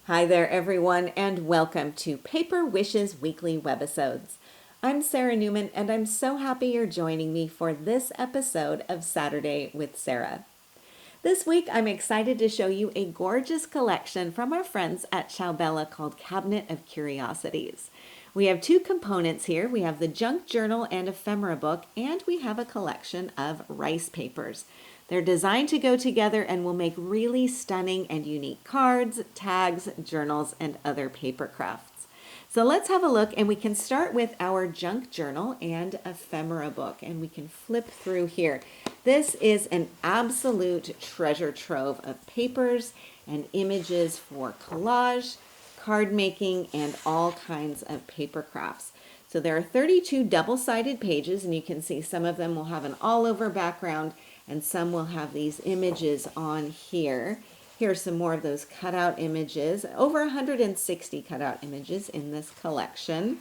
Hi there, everyone, and welcome to Paper Wishes Weekly Webisodes. I'm Sarah Newman, and I'm so happy you're joining me for this episode of Saturday with Sara. This week, I'm excited to show you a gorgeous collection from our friends at Ciao called Cabinet of Curiosities. We have two components here. We have the junk journal and ephemera book, and we have a collection of rice papers. They're designed to go together and will make really stunning and unique cards, tags, journals, and other paper crafts. So let's have a look, and we can start with our junk journal and ephemera book, and we can flip through here. This is an absolute treasure trove of papers and images for collage, card making, and all kinds of paper crafts. So there are 32 double-sided pages, and you can see some of them will have an all-over background and some will have these images on here. Here are some more of those cutout images, over 160 cutout images in this collection.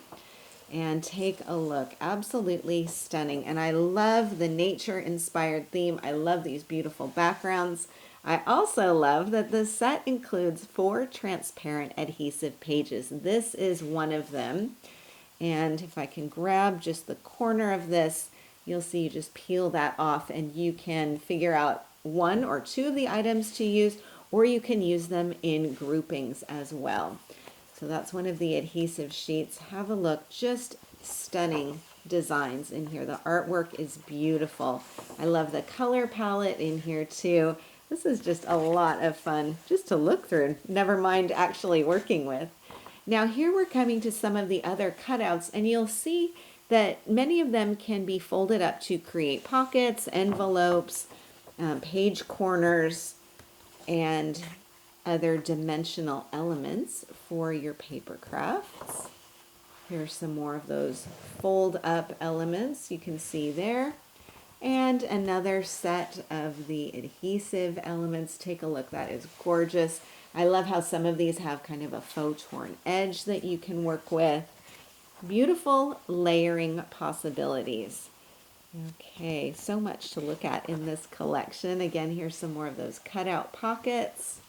And take a look, absolutely stunning. And I love the nature-inspired theme. I love these beautiful backgrounds. I also love that the set includes 4 transparent adhesive pages. This is one of them. And if I can grab just the corner of this, you'll see you just peel that off and you can figure out 1 or 2 of the items to use, or you can use them in groupings as well. So that's one of the adhesive sheets. Have a look, just stunning designs in here. The artwork is beautiful. I love the color palette in here too. This is just a lot of fun just to look through, never mind actually working with. Now here we're coming to some of the other cutouts, and you'll see that many of them can be folded up to create pockets, envelopes, page corners, and other dimensional elements for your paper crafts. Here's some more of those fold up elements you can see there. And another set of the adhesive elements. Take a look, that is gorgeous. I love how some of these have kind of a faux torn edge that you can work with. Beautiful layering possibilities. Okay, so much to look at in this collection. Again, here's some more of those cutout pockets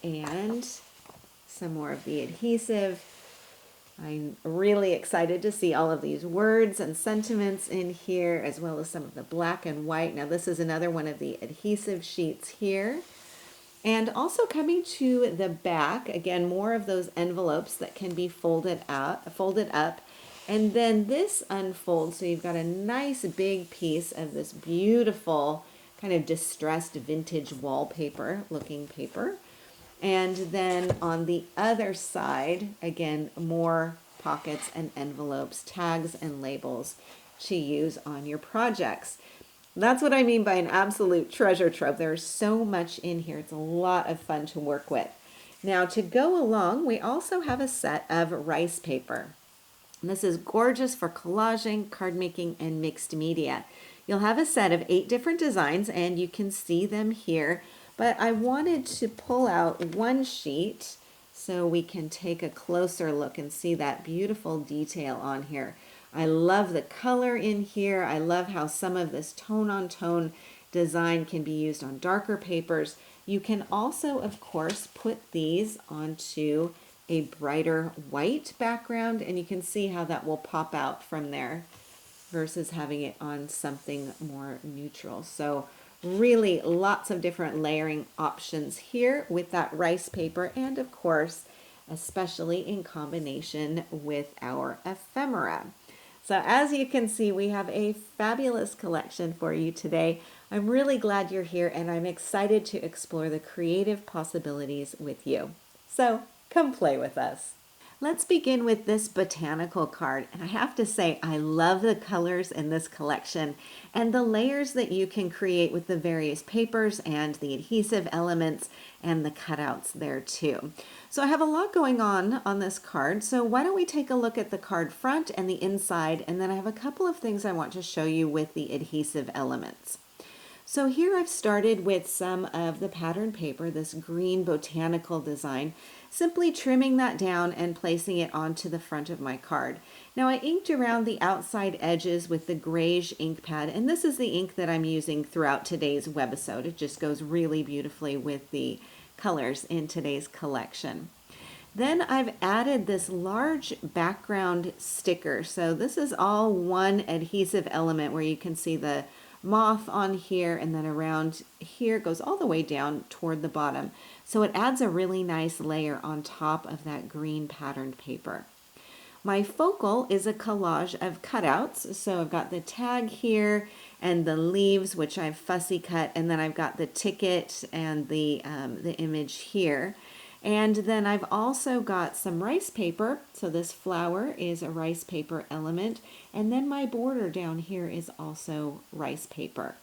and some more of the adhesive. I'm really excited to see all of these words and sentiments in here, as well as some of the black and white. Now this is another one of the adhesive sheets here. And also coming to the back, again, more of those envelopes that can be folded up. And then this unfolds, so you've got a nice big piece of this beautiful kind of distressed vintage wallpaper looking paper. And then on the other side, again, more pockets and envelopes, tags and labels to use on your projects. That's what I mean by an absolute treasure trove. There's so much in here. It's a lot of fun to work with. Now, to go along, we also have a set of rice paper. And this is gorgeous for collaging, card making, and mixed media. You'll have a set of 8 different designs, and you can see them here. But I wanted to pull out one sheet so we can take a closer look and see that beautiful detail on here. I love the color in here. I love how some of this tone-on-tone design can be used on darker papers. You can also, of course, put these onto a brighter white background, and you can see how that will pop out from there versus having it on something more neutral. So really lots of different layering options here with that rice paper, and of course, especially in combination with our ephemera. So as you can see, we have a fabulous collection for you today. I'm really glad you're here, and I'm excited to explore the creative possibilities with you. So come play with us. Let's begin with this botanical card. And I have to say, I love the colors in this collection and the layers that you can create with the various papers and the adhesive elements and the cutouts there too. So I have a lot going on this card. So why don't we take a look at the card front and the inside, and then I have a couple of things I want to show you with the adhesive elements. So here I've started with some of the pattern paper, this green botanical design, simply trimming that down and placing it onto the front of my card. Now I inked around the outside edges with the grayish ink pad, and this is the ink that I'm using throughout today's webisode. It just goes really beautifully with the colors in today's collection. Then I've added this large background sticker. So this is all one adhesive element where you can see the moth on here, and then around here it goes all the way down toward the bottom. So it adds a really nice layer on top of that green patterned paper. My focal is a collage of cutouts. So I've got the tag here and the leaves, which I've fussy cut, and then I've got the ticket and the image here. And then I've also got some rice paper. So this flower is a rice paper element. And then my border down here is also rice paper.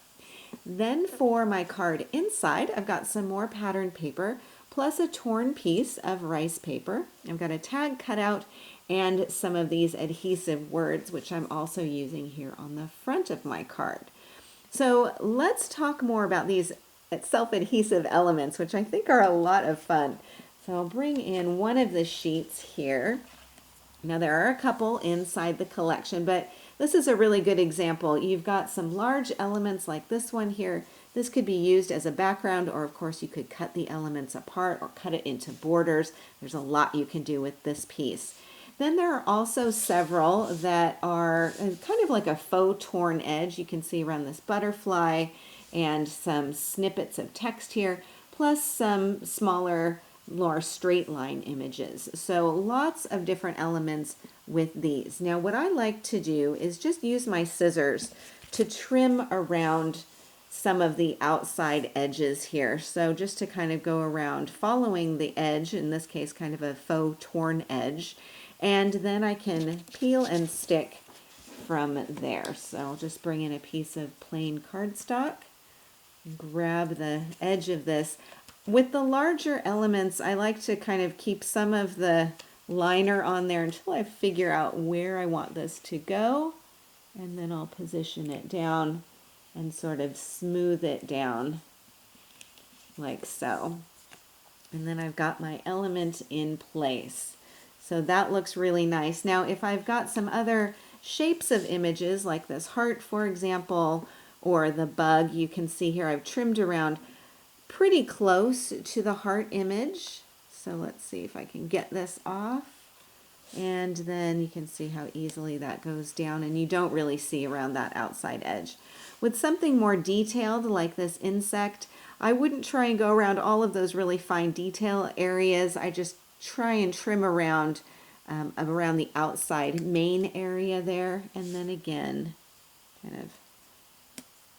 Then for my card inside, I've got some more patterned paper plus a torn piece of rice paper. I've got a tag cutout and some of these adhesive words, which I'm also using here on the front of my card. So let's talk more about these self-adhesive elements, which I think are a lot of fun. So I'll bring in one of the sheets here. Now there are a couple inside the collection, but this is a really good example. You've got some large elements like this one here. This could be used as a background, or of course you could cut the elements apart or cut it into borders. There's a lot you can do with this piece. Then there are also several that are kind of like a faux torn edge. You can see around this butterfly and some snippets of text here, plus some smaller, more straight line images. So lots of different elements with these. Now what I like to do is just use my scissors to trim around some of the outside edges here. So just to kind of go around following the edge, in this case kind of a faux torn edge, and then I can peel and stick from there. So I'll just bring in a piece of plain cardstock, grab the edge of this. With the larger elements, I like to kind of keep some of the liner on there until I figure out where I want this to go. And then I'll position it down and sort of smooth it down like so. And then I've got my element in place. So that looks really nice. Now, if I've got some other shapes of images, like this heart, for example, or the bug, you can see here I've trimmed around pretty close to the heart image. So let's see if I can get this off. And then you can see how easily that goes down, and you don't really see around that outside edge. With something more detailed like this insect, I wouldn't try and go around all of those really fine detail areas. I just try and trim around the outside main area there, and then again kind of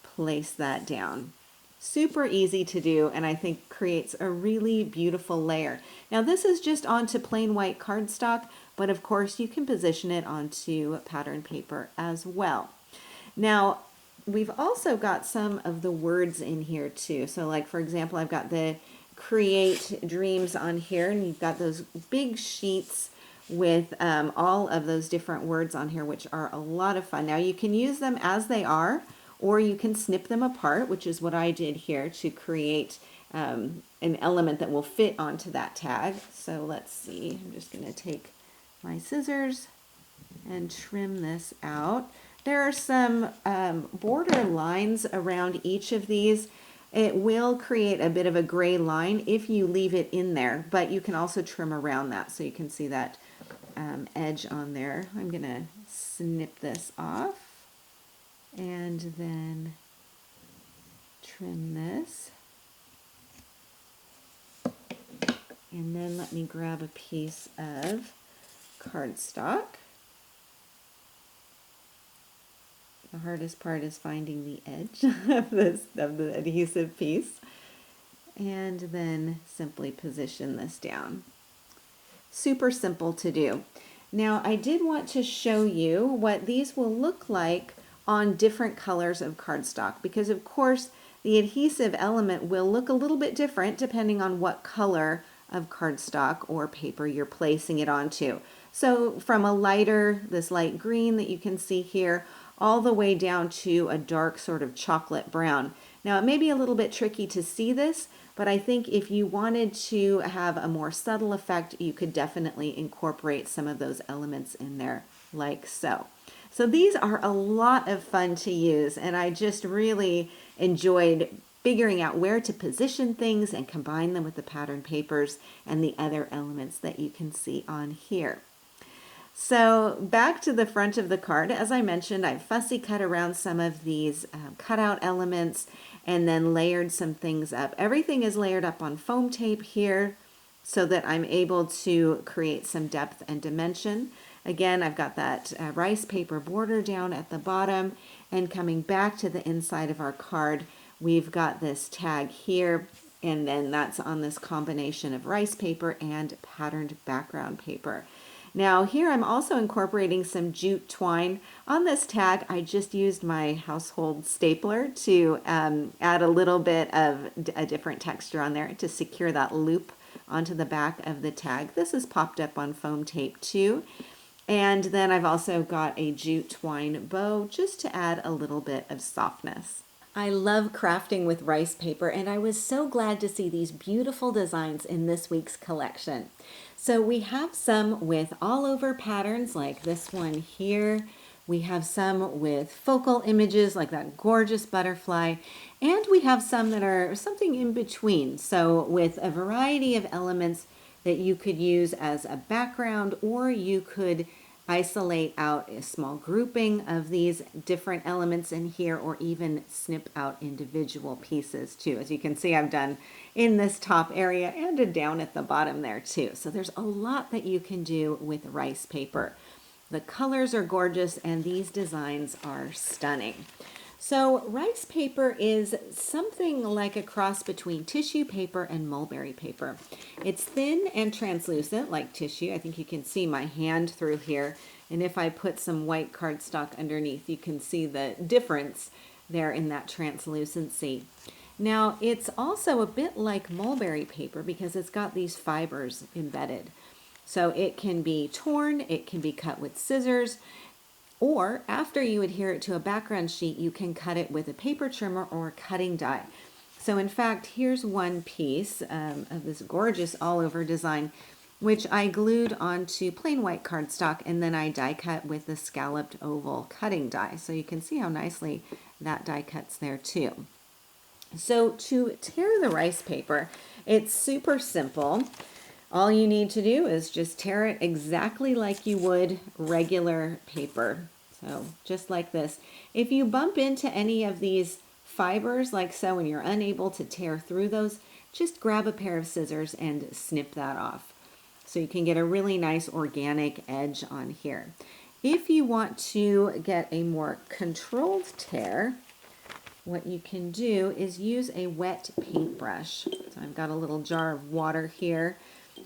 place that down. Super easy to do, and I think creates a really beautiful layer. Now this is just onto plain white cardstock, but of course you can position it onto pattern paper as well. Now we've also got some of the words in here too. So like for example, I've got the create dreams on here, and you've got those big sheets with all of those different words on here, which are a lot of fun. Now you can use them as they are, or you can snip them apart, which is what I did here to create an element that will fit onto that tag. So let's see, I'm just going to take my scissors and trim this out. There are some border lines around each of these. It will create a bit of a gray line if you leave it in there, but you can also trim around that, so you can see that edge on there. I'm going to snip this off and then trim this. And then let me grab a piece of cardstock. The hardest part is finding the edge of the adhesive piece. And then simply position this down. Super simple to do. Now I did want to show you what these will look like on different colors of cardstock, because of course the adhesive element will look a little bit different depending on what color of cardstock or paper you're placing it onto. So from a lighter, this light green that you can see here, all the way down to a dark sort of chocolate brown. Now it may be a little bit tricky to see this, but I think if you wanted to have a more subtle effect, you could definitely incorporate some of those elements in there like so. So these are a lot of fun to use, and I just really enjoyed figuring out where to position things and combine them with the pattern papers and the other elements that you can see on here. So back to the front of the card, as I mentioned, I've fussy cut around some of these cutout elements and then layered some things up. Everything is layered up on foam tape here so that I'm able to create some depth and dimension. Again, I've got that rice paper border down at the bottom, and coming back to the inside of our card, we've got this tag here, and then that's on this combination of rice paper and patterned background paper. Now here I'm also incorporating some jute twine. On this tag, I just used my household stapler to add a little bit of a different texture on there to secure that loop onto the back of the tag. This is popped up on foam tape too. And then I've also got a jute twine bow just to add a little bit of softness. I love crafting with rice paper, and I was so glad to see these beautiful designs in this week's collection. So we have some with all over patterns like this one here. We have some with focal images like that gorgeous butterfly, and we have some that are something in between. So with a variety of elements that you could use as a background, or you could isolate out a small grouping of these different elements in here, or even snip out individual pieces too. As you can see, I've done in this top area and down at the bottom there too. So there's a lot that you can do with rice paper. The colors are gorgeous and these designs are stunning. So rice paper is something like a cross between tissue paper and mulberry paper. It's thin and translucent like tissue. I think you can see my hand through here. And if I put some white cardstock underneath, you can see the difference there in that translucency. Now it's also a bit like mulberry paper because it's got these fibers embedded. So it can be torn, it can be cut with scissors, or after you adhere it to a background sheet, you can cut it with a paper trimmer or a cutting die. So in fact, here's one piece of this gorgeous all over design, which I glued onto plain white cardstock, and then I die cut with the scalloped oval cutting die. So you can see how nicely that die cuts there too. So to tear the rice paper, it's super simple. All you need to do is just tear it exactly like you would regular paper. So just like this. If you bump into any of these fibers like so and you're unable to tear through those, just grab a pair of scissors and snip that off. So you can get a really nice organic edge on here. If you want to get a more controlled tear, what you can do is use a wet paintbrush. So I've got a little jar of water here.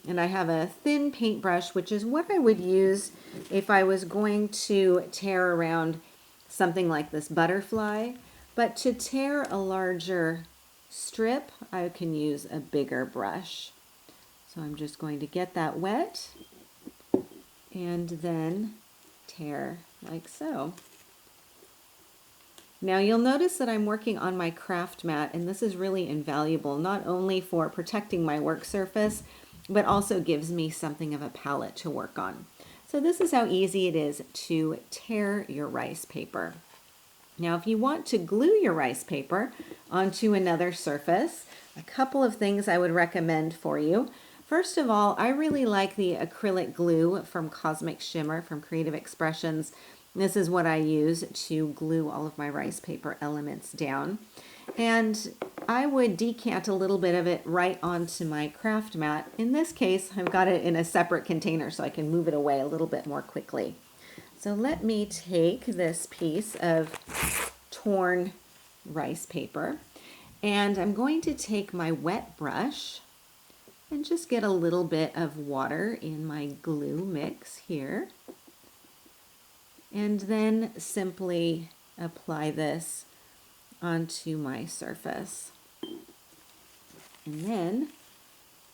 And I have a thin paintbrush, which is what I would use if I was going to tear around something like this butterfly. But to tear a larger strip, I can use a bigger brush. So I'm just going to get that wet and then tear like so. Now you'll notice that I'm working on my craft mat, and this is really invaluable, not only for protecting my work surface, but also gives me something of a palette to work on. So this is how easy it is to tear your rice paper. Now if you want to glue your rice paper onto another surface, a couple of things I would recommend for you. First of all, I really like the acrylic glue from Cosmic Shimmer from Creative Expressions. This is what I use to glue all of my rice paper elements down. And I would decant a little bit of it right onto my craft mat. In this case, I've got it in a separate container so I can move it away a little bit more quickly. So let me take this piece of torn rice paper, and I'm going to take my wet brush and just get a little bit of water in my glue mix here, and then simply apply this onto my surface. And then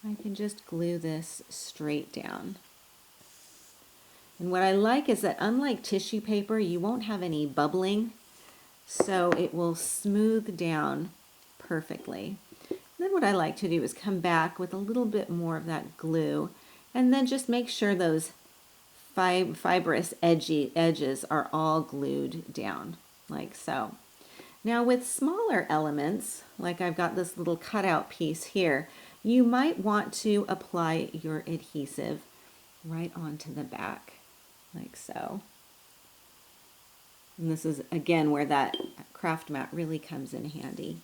I can just glue this straight down. And what I like is that unlike tissue paper, you won't have any bubbling, so it will smooth down perfectly. Then what I like to do is come back with a little bit more of that glue, and then just make sure those fibrous edges are all glued down, like so. Now with smaller elements, like I've got this little cutout piece here, you might want to apply your adhesive right onto the back, like so. And this is again where that craft mat really comes in handy.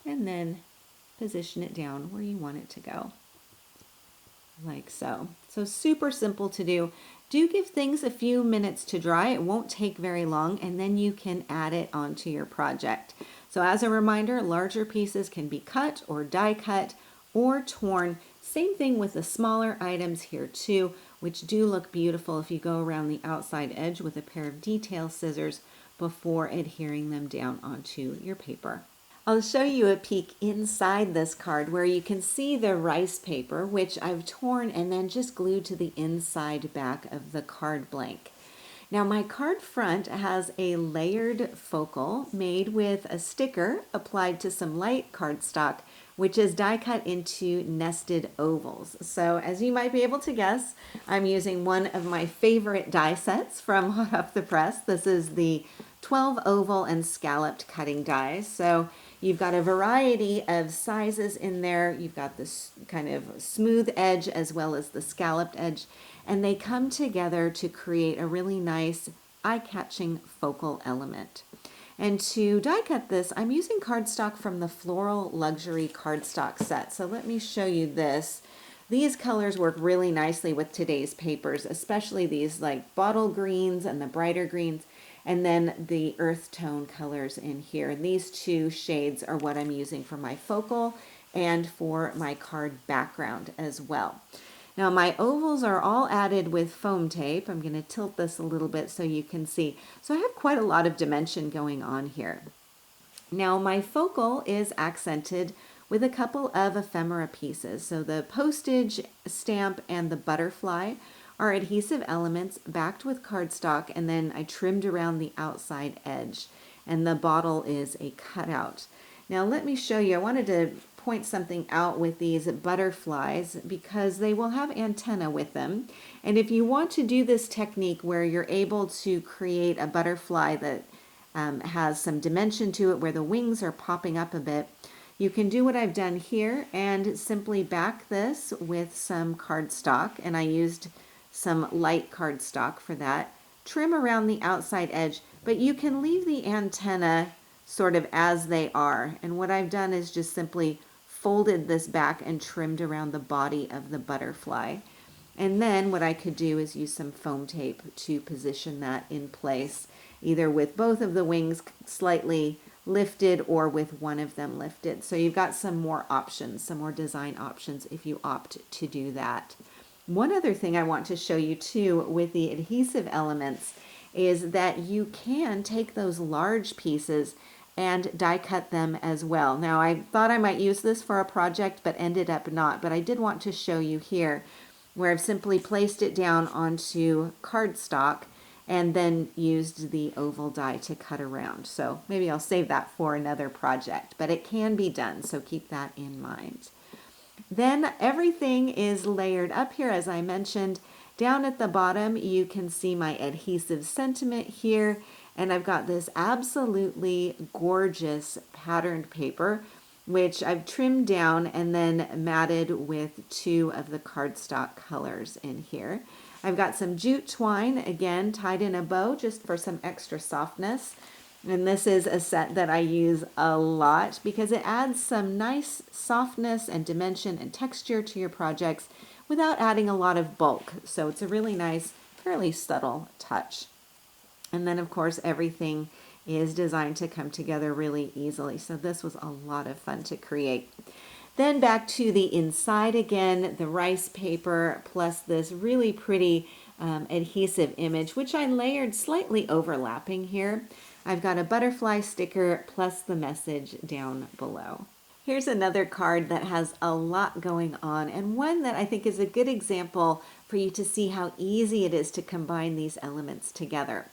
And then position it down where you want it to go, like so. So super simple to do. Do give things a few minutes to dry. It won't take very long, and then you can add it onto your project. So as a reminder, larger pieces can be cut or die cut or torn. Same thing with the smaller items here too, which do look beautiful if you go around the outside edge with a pair of detail scissors before adhering them down onto your paper. I'll show you a peek inside this card where you can see the rice paper, which I've torn and then just glued to the inside back of the card blank. Now my card front has a layered focal made with a sticker applied to some light cardstock, which is die cut into nested ovals. So as you might be able to guess, I'm using one of my favorite die sets from Hot Off the Press. This is the 12 oval and scalloped cutting dies. So you've got a variety of sizes in there. You've got this kind of smooth edge as well as the scalloped edge, and they come together to create a really nice eye-catching focal element. And to die cut this, I'm using cardstock from the Floral Luxury cardstock set. So let me show you this. These colors work really nicely with today's papers, especially these like bottle greens and the brighter greens, and then the earth tone colors in here. And these two shades are what I'm using for my focal and for my card background as well. Now my ovals are all added with foam tape. I'm going to tilt this a little bit so you can see. So I have quite a lot of dimension going on here. Now my focal is accented with a couple of ephemera pieces. So the postage stamp and the butterfly are adhesive elements backed with cardstock, and then I trimmed around the outside edge, and the bottle is a cutout. Now let me show you, I wanted to point something out with these butterflies because they will have antenna with them. And if you want to do this technique where you're able to create a butterfly that has some dimension to it where the wings are popping up a bit, you can do what I've done here and simply back this with some cardstock, and I used some light cardstock for that. Trim around the outside edge, but you can leave the antenna sort of as they are. And what I've done is just simply folded this back and trimmed around the body of the butterfly. And then what I could do is use some foam tape to position that in place, either with both of the wings slightly lifted or with one of them lifted. So you've got some more options, some more design options if you opt to do that. One other thing I want to show you too with the adhesive elements is that you can take those large pieces and die cut them as well. Now I thought I might use this for a project but ended up not, but I did want to show you here where I've simply placed it down onto cardstock and then used the oval die to cut around. So maybe I'll save that for another project, but it can be done, so keep that in mind. Then everything is layered up here, as I mentioned. Down at the bottom, you can see my adhesive sentiment here, and I've got this absolutely gorgeous patterned paper, which I've trimmed down and then matted with two of the cardstock colors in here. I've got some jute twine, again, tied in a bow just for some extra softness. And this is a set that I use a lot because it adds some nice softness and dimension and texture to your projects without adding a lot of bulk. So it's a really nice, fairly subtle touch. And then of course everything is designed to come together really easily. So this was a lot of fun to create. Then back to the inside again, the rice paper plus this really pretty adhesive image, which I layered slightly overlapping here. I've got a butterfly sticker plus the message down below. Here's another card that has a lot going on, and one that I think is a good example for you to see how easy it is to combine these elements together.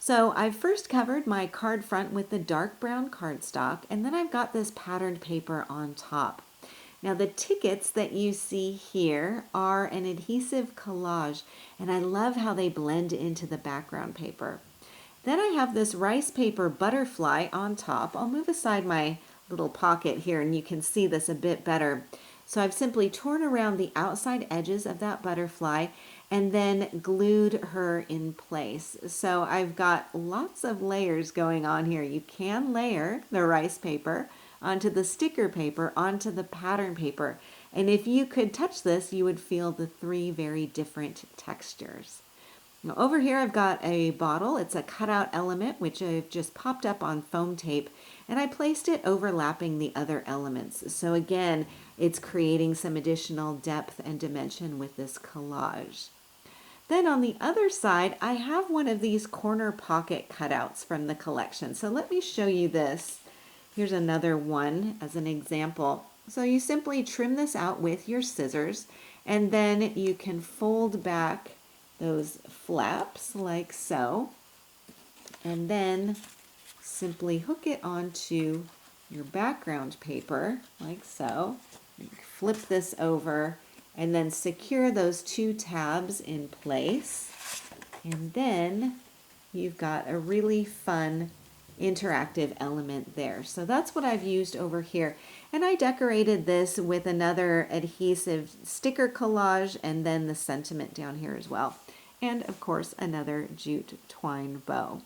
So I've first covered my card front with the dark brown cardstock, and then I've got this patterned paper on top. Now the tickets that you see here are an adhesive collage, and I love how they blend into the background paper. Then I have this rice paper butterfly on top. I'll move aside my little pocket here and you can see this a bit better. So I've simply torn around the outside edges of that butterfly and then glued her in place. So I've got lots of layers going on here. You can layer the rice paper onto the sticker paper, onto the pattern paper. And if you could touch this, you would feel the three very different textures. Now over here I've got a bottle. It's a cutout element which I've just popped up on foam tape and I placed it overlapping the other elements. So again, it's creating some additional depth and dimension with this collage. Then on the other side, I have one of these corner pocket cutouts from the collection. So let me show you this. Here's another one as an example. So you simply trim this out with your scissors and then you can fold back those flaps like so, and then simply hook it onto your background paper like so. Flip this over and then secure those two tabs in place, and then you've got a really fun interactive element there. So that's what I've used over here. And I decorated this with another adhesive sticker collage and then the sentiment down here as well. And of course another jute twine bow.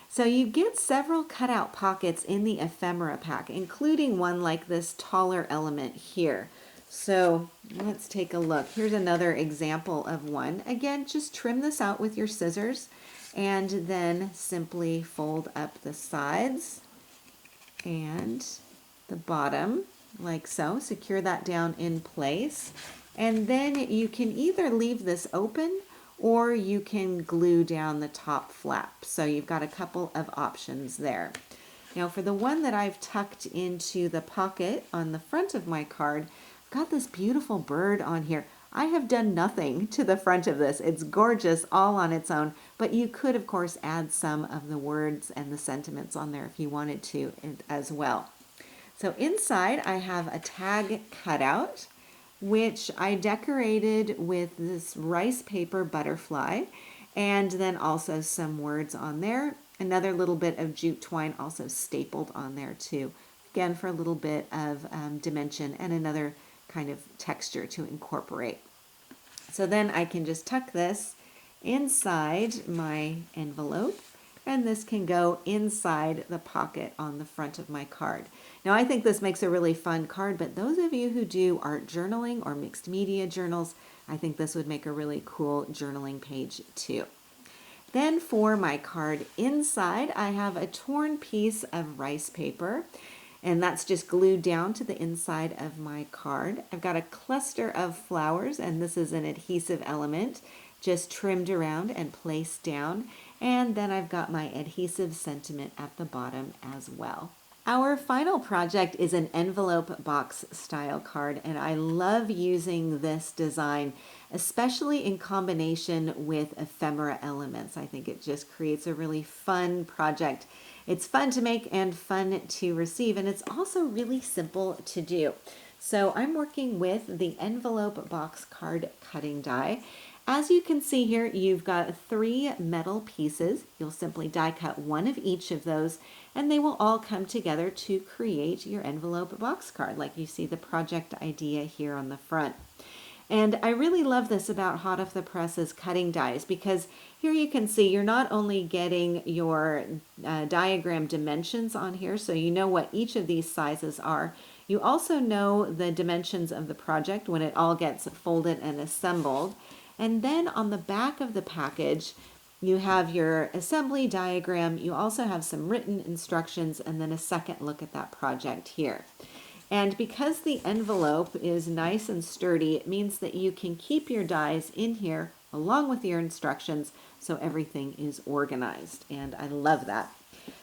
So you get several cutout pockets in the ephemera pack, including one like this taller element here. So let's take a look. Here's another example of one. Again, just trim this out with your scissors and then simply fold up the sides and the bottom like so. Secure that down in place. And then you can either leave this open or you can glue down the top flap. So you've got a couple of options there. Now for the one that I've tucked into the pocket on the front of my card, I've got this beautiful bird on here. I have done nothing to the front of this. It's gorgeous all on its own, but you could of course add some of the words and the sentiments on there if you wanted to as well. So inside I have a tag cutout, which I decorated with this rice paper butterfly and then also some words on there. Another little bit of jute twine also stapled on there too, again for a little bit of dimension and another kind of texture to incorporate. So then I can just tuck this inside my envelope and this can go inside the pocket on the front of my card. Now I think this makes a really fun card, but those of you who do art journaling or mixed media journals, I think this would make a really cool journaling page too. Then for my card inside, I have a torn piece of rice paper, and that's just glued down to the inside of my card. I've got a cluster of flowers, and this is an adhesive element, just trimmed around and placed down. And then I've got my adhesive sentiment at the bottom as well. Our final project is an envelope box style card, and I love using this design, especially in combination with ephemera elements. I think it just creates a really fun project. It's fun to make and fun to receive, and it's also really simple to do. So I'm working with the envelope box card cutting die. As you can see here, you've got 3 metal pieces. You'll simply die cut one of each of those, and they will all come together to create your envelope box card, like you see the project idea here on the front. And I really love this about Hot Off the Press's cutting dies, because here you can see you're not only getting your diagram dimensions on here, so you know what each of these sizes are. You also know the dimensions of the project when it all gets folded and assembled. And then on the back of the package, you have your assembly diagram. You also have some written instructions and then a second look at that project here. And because the envelope is nice and sturdy, it means that you can keep your dies in here along with your instructions so everything is organized. And I love that.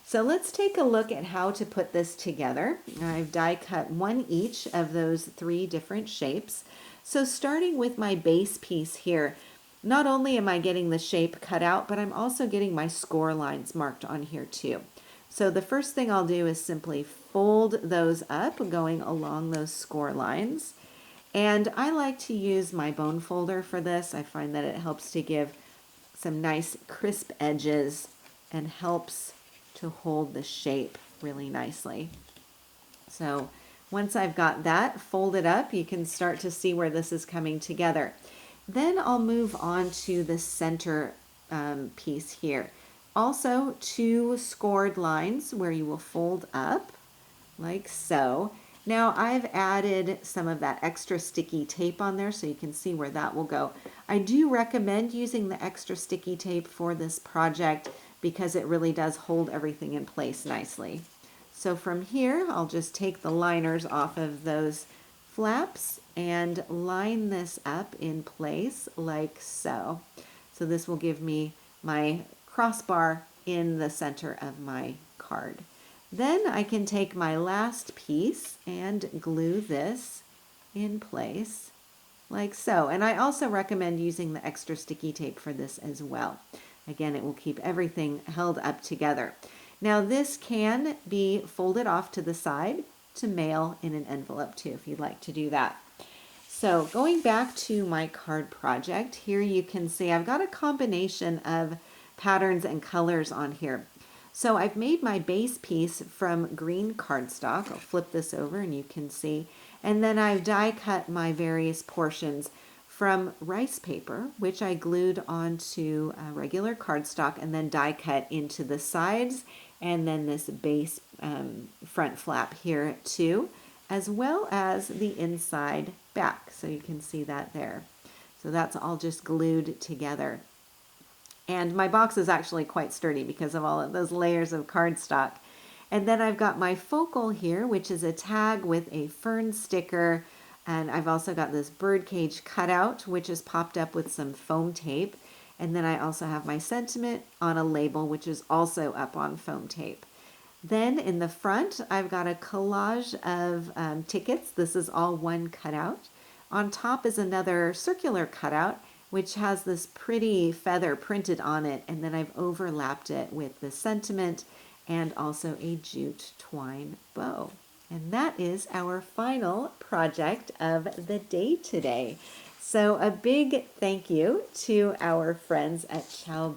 So let's take a look at how to put this together. I've die cut one each of those 3 different shapes. So starting with my base piece here, not only am I getting the shape cut out, but I'm also getting my score lines marked on here too. So the first thing I'll do is simply fold those up, going along those score lines. And I like to use my bone folder for this. I find that it helps to give some nice crisp edges and helps to hold the shape really nicely. So once I've got that folded up, you can start to see where this is coming together. Then I'll move on to the center piece here. Also 2 scored lines where you will fold up like so. Now I've added some of that extra sticky tape on there so you can see where that will go. I do recommend using the extra sticky tape for this project because it really does hold everything in place nicely. So from here, I'll just take the liners off of those flaps and line this up in place like so. So this will give me my crossbar in the center of my card. Then I can take my last piece and glue this in place like so. And I also recommend using the extra sticky tape for this as well. Again, it will keep everything held up together. Now this can be folded off to the side to mail in an envelope too, if you'd like to do that. So going back to my card project, here you can see I've got a combination of patterns and colors on here. So I've made my base piece from green cardstock. I'll flip this over and you can see. And then I've die cut my various portions from rice paper, which I glued onto regular cardstock and then die cut into the sides, and then this base front flap here too, as well as the inside back. So you can see that there. So that's all just glued together. And my box is actually quite sturdy because of all of those layers of cardstock. And then I've got my focal here, which is a tag with a fern sticker. And I've also got this birdcage cutout, which is popped up with some foam tape. And then I also have my sentiment on a label, which is also up on foam tape. Then in the front, I've got a collage of tickets. This is all one cutout. On top is another circular cutout, which has this pretty feather printed on it. And then I've overlapped it with the sentiment and also a jute twine bow. And that is our final project of the day today. So a big thank you to our friends at Ciao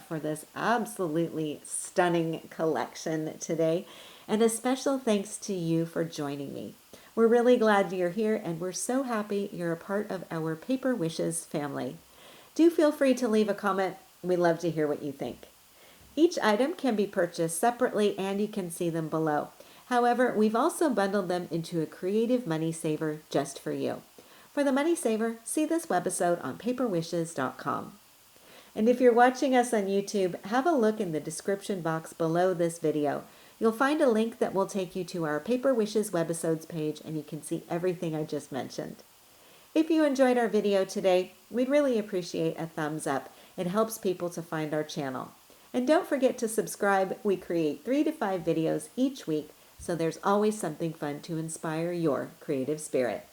for this absolutely stunning collection today. And a special thanks to you for joining me. We're really glad you're here and we're so happy you're a part of our Paper Wishes family. Do feel free to leave a comment. We'd love to hear what you think. Each item can be purchased separately and you can see them below. However, we've also bundled them into a creative money saver just for you. For the money saver, see this webisode on paperwishes.com. And if you're watching us on YouTube, have a look in the description box below this video. You'll find a link that will take you to our Paper Wishes webisodes page and you can see everything I just mentioned. If you enjoyed our video today, we'd really appreciate a thumbs up. It helps people to find our channel. And don't forget to subscribe. We create 3 to 5 videos each week, so there's always something fun to inspire your creative spirit.